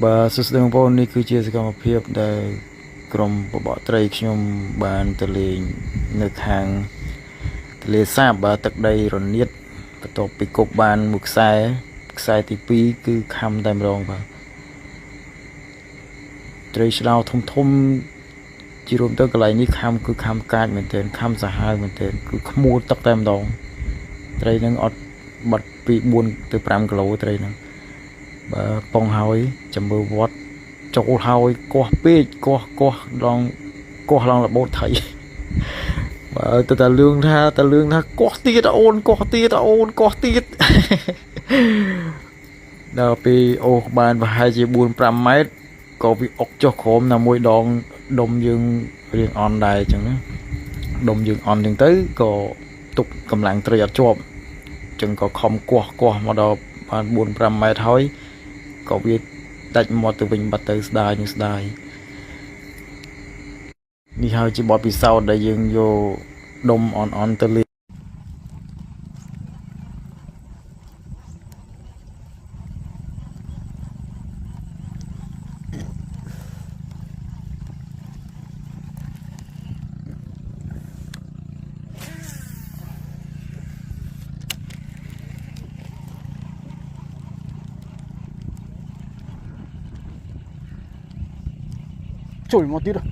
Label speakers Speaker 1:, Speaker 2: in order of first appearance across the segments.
Speaker 1: Bà sức đường bồn này cứ chia sẻ một phiếp đểក្រុម បបក ត្រី ខ្ញុំ បាន ទៅ លេង នៅ ខាង ទន្លេសាប បាទ ទឹក ដី រនាត បន្ទាប់ ពី គប់ បាន មួយ ខ្សែ ខ្សែ ទី 2 គឺ ខំ តែ ម្ដង បាទ ត្រី ឆ្នោ ធំ ជារួម ទៅ កន្លែង នេះ ខំ គឺ ខំ កាច មែនទែន ខំ សាហាវ មែនទែន គឺ ខ្មួល ទឹក តែ ម្ដង ត្រី នឹង អត់ បាត់ ពី 4 ទៅ 5 គីឡូ ត្រី នឹង បាទ ប៉ុង ហើយ ចាំ មើល វត្ត ចូល ហើយ កោះ ពេក កោះ ឡង លបោត ថៃ បើ ទៅ តា លឿង ថា កោះ ទៀត អូន កោះ ទៀត ដល់ ពេល អូស បាន ប្រហែល ជា 4-5 ម៉ែត្រ ក៏ វា អុក ចុះ ក្រោម ណា មួយ ដង ដុំ យើង រៀង អន់ ដែរ ចឹង ណា ដុំ យើង អន់ ចឹង ទៅ ក៏ ទុក កម្លាំង ត្រី អត់ ជាប់ ចឹង ក៏ ខំ កោះ មក ដល់ បាន 4-5 ម៉ែត្រ ហើយ ក៏ វា ដាច់ មាត់ ទៅ វិញ បាត់ ទៅ ស្ដាយ នឹង ស្ដាយ នេះ ហើយ ជា បទ ពិសោធន៍ ដែល យើង យក ដុំ អន់ ទៅ លេង
Speaker 2: Trời một tí rồi.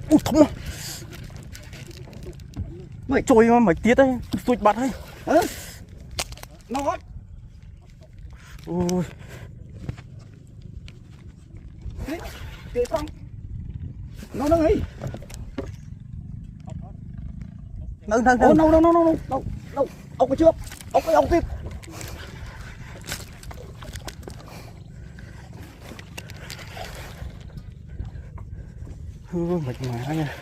Speaker 2: Ui thấm. Mày trôi mà mày tiết đấy, sụt bạt đấy. Nó hết. Ui. Kệ xong. Nó ấy. Nâng đâu ông cái trước ông tiếp mệt mỏi nha.